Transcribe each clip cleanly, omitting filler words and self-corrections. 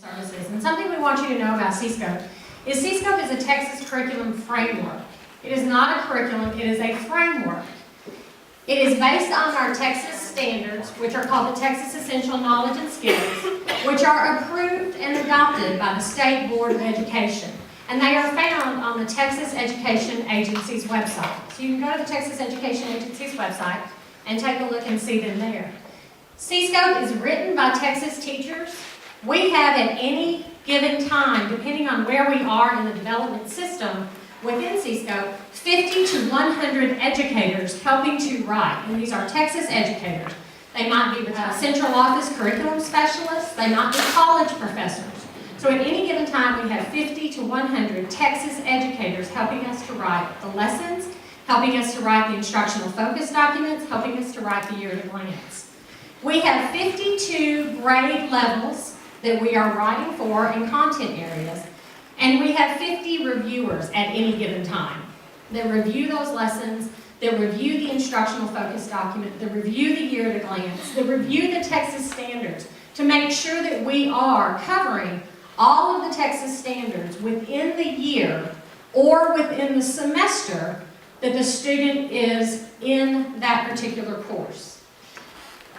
Services. And something we want you to know about CSCOPE is CSCOPE is a Texas curriculum framework. It is not a curriculum, it is a framework. It is based on our Texas standards, which are called the Texas Essential Knowledge and Skills, which are approved and adopted by the State Board of Education. And they are found on the Texas Education Agency's website. So you can go to the Texas Education Agency's website and take a look and see them there. CSCOPE is written by Texas teachers. We have at any given time, depending on where we are in the development system within CSCOPE, 50 to 100 educators helping to write. And these are Texas educators. They might be central office curriculum specialists. They might be college professors. So at any given time, we have 50 to 100 Texas educators helping us to write the lessons, helping us to write the instructional focus documents, helping us to write the year at a glance. We have 52 grade levels that we are writing for in content areas, and we have 50 reviewers at any given time that review those lessons, that review the instructional focus document, that review the year at a glance, that review the Texas standards to make sure that we are covering all of the Texas standards within the year or within the semester that the student is in that particular course.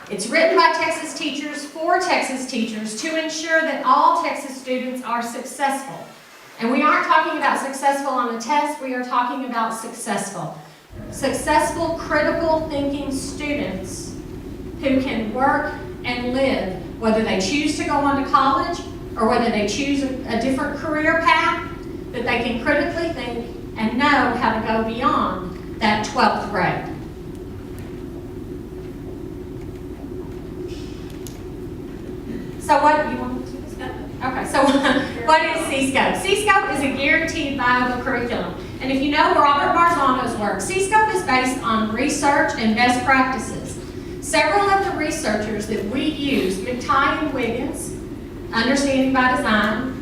It's written by Texas teachers for Texas teachers to ensure that all Texas students are successful. And we aren't talking about successful on the test, we are talking about successful. Successful, critical thinking students who can work and live, whether they choose to go on to college or whether they choose a different career path, that they can critically think and know how to go beyond that 12th grade. So what, you want to do this? Okay, so what is CSCOPE? CSCOPE is a guaranteed viable curriculum. And if you know Robert Marzano's work, CSCOPE is based on research and best practices. Several of the researchers that we use, McTighe and Wiggins, Understanding by Design,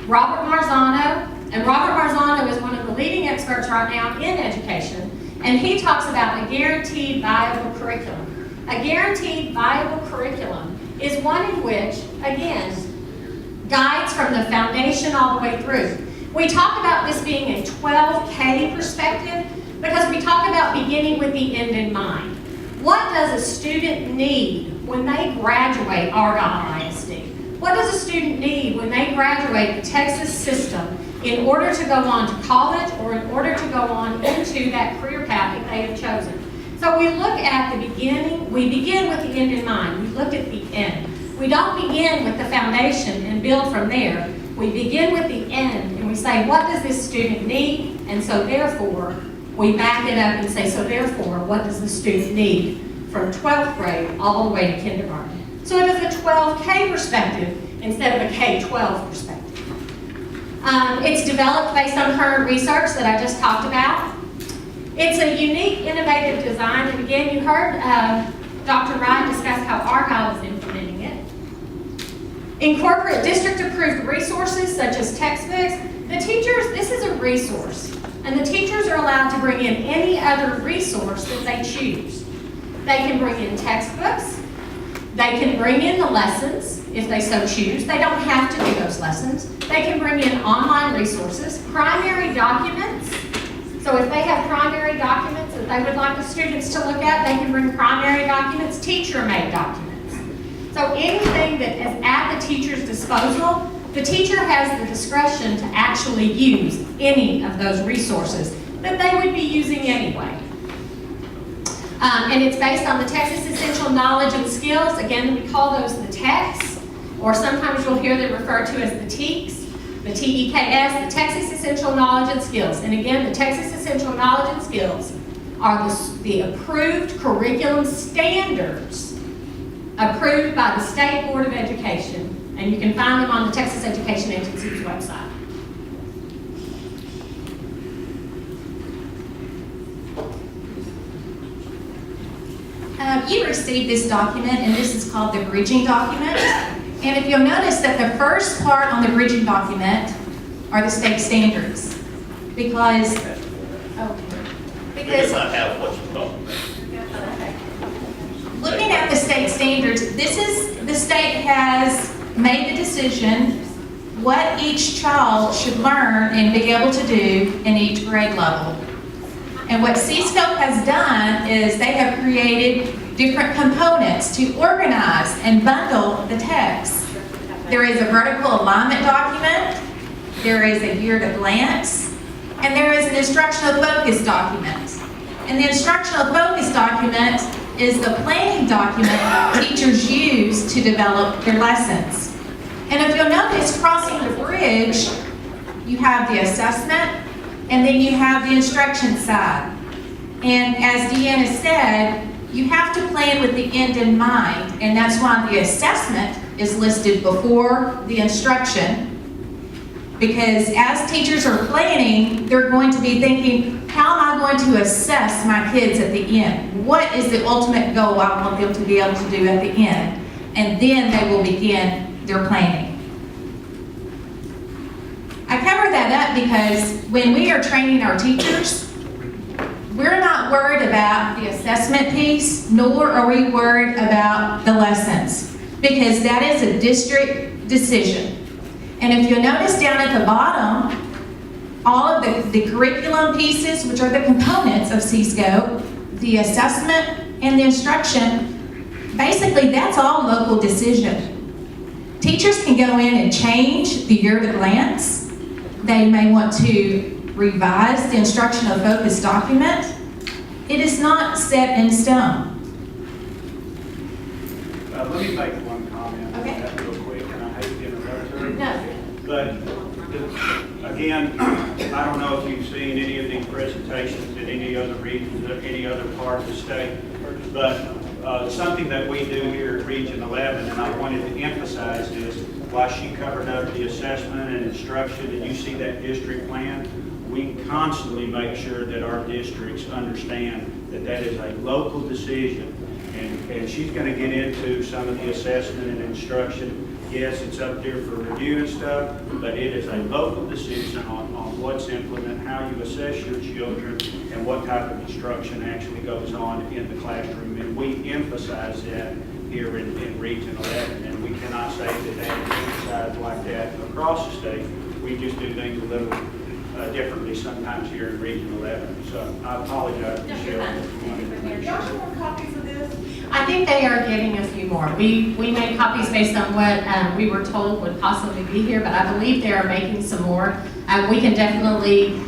Robert Marzano, and Robert Marzano is one of the leading experts right now in education, and he talks about a guaranteed viable curriculum. A guaranteed viable curriculum is one in which, again, guides from the foundation all the way through. We talk about this being a 12K perspective because we talk about beginning with the end in mind. What does a student need when they graduate Argyle ISD? What does a student need when they graduate the Texas system in order to go on to college or in order to go on into that career path that they have chosen? So we look at the beginning, we begin with the end in mind. We look at the end. We don't begin with the foundation and build from there. We begin with the end and we say, what does this student need? And so therefore, we back it up and say, so therefore, what does the student need from 12th grade all the way to kindergarten? So it is a 12K perspective instead of a K-12 perspective. It's developed based on current research that I just talked about. It's a unique, innovative design, and again, you heard Dr. Wright discuss how Argyle is implementing it. Incorporate district-approved resources such as textbooks. The teachers, this is a resource, and the teachers are allowed to bring in any other resource that they choose. They can bring in textbooks. They can bring in the lessons if they so choose. They don't have to do those lessons. They can bring in online resources, primary documents. So if they have primary documents that they would like the students to look at, they can bring primary documents, teacher-made documents. So anything that is at the teacher's disposal, the teacher has the discretion to actually use any of those resources that they would be using anyway. And it's based on the Texas Essential Knowledge and Skills. Again, we call those the TEKS, or sometimes you'll hear them referred to as the TEKS. The TEKS, the Texas Essential Knowledge and Skills. And again, the Texas Essential Knowledge and Skills are the approved curriculum standards approved by the State Board of Education. And you can find them on the Texas Education Agency's website. You received this document, and this is called the bridging document. And if you'll notice that the first part on the bridging document are the state standards. Because I have what you're talking about. looking at the state standards, this is, the state has made the decision what each child should learn and be able to do in each grade level. And what CSCOPE has done is they have created different components to organize and bundle the text. There is a vertical alignment document, there is a year to glance, and there is an instructional focus document. And the instructional focus document is the planning document teachers use to develop their lessons. And if you'll notice, crossing the bridge, you have the assessment, and then you have the instruction side. And as Deanna said, you have to plan with the end in mind, and that's why the assessment is listed before the instruction. Because as teachers are planning, they're going to be thinking, how am I going to assess my kids at the end? What is the ultimate goal I want them to be able to do at the end? And then they will begin their planning. I cover that up because when we are training our teachers, we're not worried about the assessment piece, nor are we worried about the lessons, because that is a district decision. And if you'll notice down at the bottom, all of the curriculum pieces, which are the components of CSCOPE, the assessment and the instruction, basically that's all local decision. Teachers can go in and change the year to glance. They may want to revise the instructional focus document. It is not set in stone. Let me make one comment on that real quick, and I hate to interrupt her. No. But again, I don't know if you've seen any of these presentations in any other regions or any other part of the state, but something that we do here at Region 11, and I wanted to emphasize is, while she covered up the assessment and instruction, and you see that district plan, we constantly make sure that our districts understand that that is a local decision. And she's going to get into some of the assessment and instruction. Yes, it's up there for review and stuff, but it is a local decision on what's implemented, how you assess your children, and what type of instruction actually goes on in the classroom. And we emphasize that here in Region 11, and we cannot say that that is emphasized like that across the state. We just do things a little differently sometimes here in Region 11. So I apologize, Michelle. Y'all want copies of this? I think they are getting a few more. We made copies based on what we were told would possibly be here, but I believe they are making some more. We can definitely,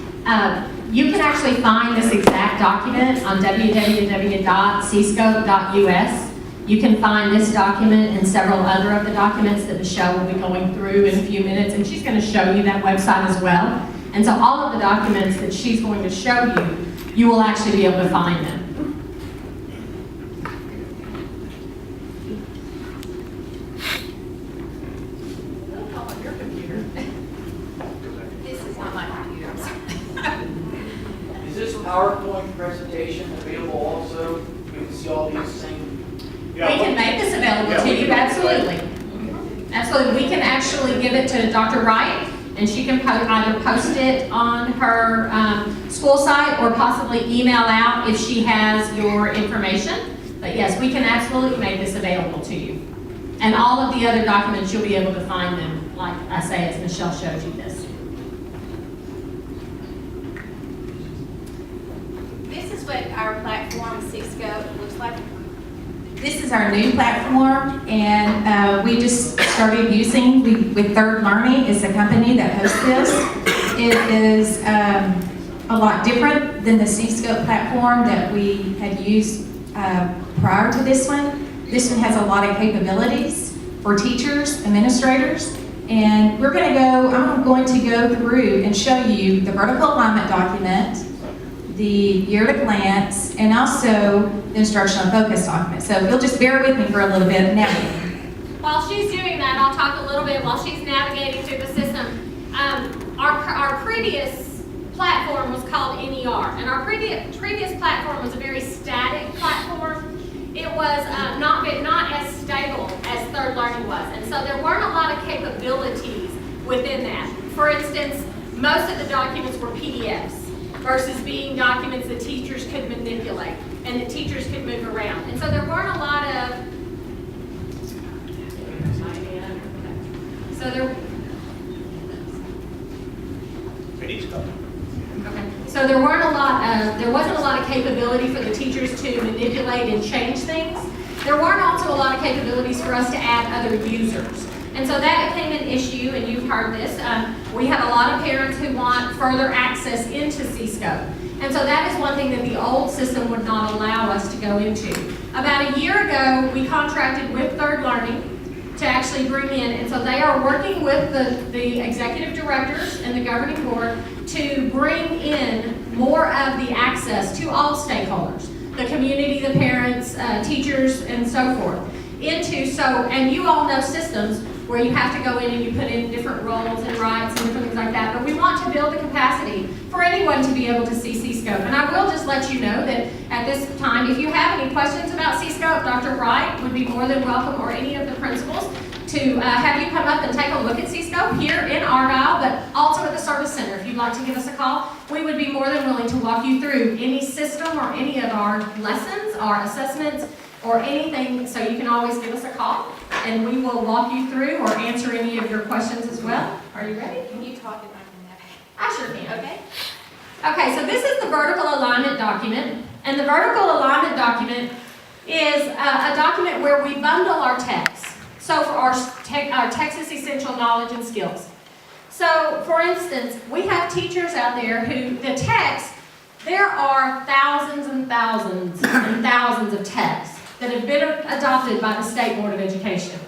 you can actually find this exact document on www.cscope.us. You can find this document and several other of the documents that Michelle will be going through in a few minutes, and she's going to show you that website as well. And so all of the documents that she's going to show you, you will actually be able to find them. This is not my computer. Is this PowerPoint presentation available also? You can see all these same. We can make this available to you, absolutely. Absolutely, we can actually give it to Dr. Wright, and she can either post it on her school site or possibly email out if she has your information. But yes, we can absolutely make this available to you. And all of the other documents, you'll be able to find them, like I say, as Michelle showed you this. This is what our platform, CSCOPE, looks like. This is our new platform, and we just started using with Third Learning is the company that hosts this. It is a lot different than the CSCOPE platform that we had used prior to this one. This one has a lot of capabilities for teachers, administrators, and I'm going to go through and show you the vertical alignment document, the year to glance, and also the instructional focus document. So if you'll just bear with me for a little bit now. While she's doing that, I'll talk a little bit while she's navigating through the system. Our previous platform was called NER, and our previous platform was a very static platform. It was not as stable as Third Learning was, and so there weren't a lot of capabilities within that. For instance, most of the documents were PDFs versus being documents that teachers could manipulate and the teachers could move around. And so there weren't a lot of, So there, It needs to go. okay. So there wasn't a lot of capability for the teachers to manipulate and change things. There weren't also a lot of capabilities for us to add other users. And so that became an issue, and you've heard this. We have a lot of parents who want further access into CSCOPE. And so that is one thing that the old system would not allow us to go into. About a year ago, we contracted with Third Learning to actually bring in, and so they are working with the executive directors and the governing board to bring in more of the access to all stakeholders, the community, the parents, teachers, and so forth. And you all know systems where you have to go in and you put in different roles and rights and different things like that, but we want to build the capacity for anyone to be able to see CSCOPE. And I will just let you know that at this time, if you have any questions about CSCOPE, Dr. Wright would be more than welcome, or any of the principals, to have you come up and take a look at CSCOPE here in Argyle, but also at the service center. If you'd like to give us a call, we would be more than willing to walk you through any system or any of our lessons, our assessments, or anything. So you can always give us a call, and we will walk you through or answer any of your questions as well. Are you ready? Can you talk about that? I sure can. Okay. Okay, so this is the vertical alignment document, and the vertical alignment document is a document where we bundle our texts. So for our Texas Essential Knowledge and Skills. So for instance, we have teachers out there who, the text, there are thousands and thousands and thousands of texts that have been adopted by the State Board of Education.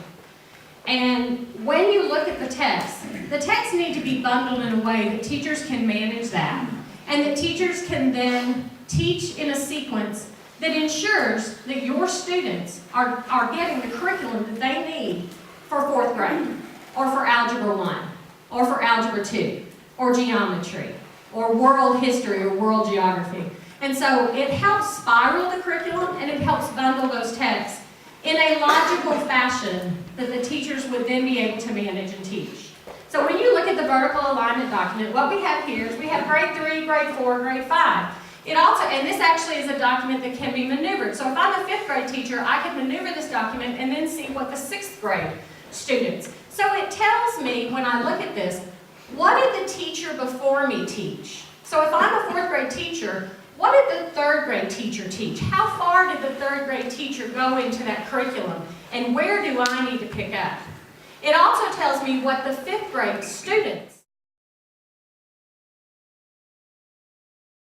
And when you look at the texts need to be bundled in a way that teachers can manage that, and that teachers can then teach in a sequence that ensures that your students are getting the curriculum that they need for 4th grade, or for Algebra 1, or for Algebra 2, or geometry, or world history, or world geography. And so it helps spiral the curriculum, and it helps bundle those texts in a logical fashion that the teachers would then be able to manage and teach. So when you look at the vertical alignment document, what we have here is we have grade 3, grade 4, grade 5. It also, and this actually is a document that can be maneuvered. So if I'm a 5th grade teacher, I can maneuver this document and then see what the 6th grade students. So it tells me, when I look at this, what did the teacher before me teach? So if I'm a 4th grade teacher, what did the 3rd grade teacher teach? How far did the 3rd grade teacher go into that curriculum? And where do I need to pick up? It also tells me what the 5th grade students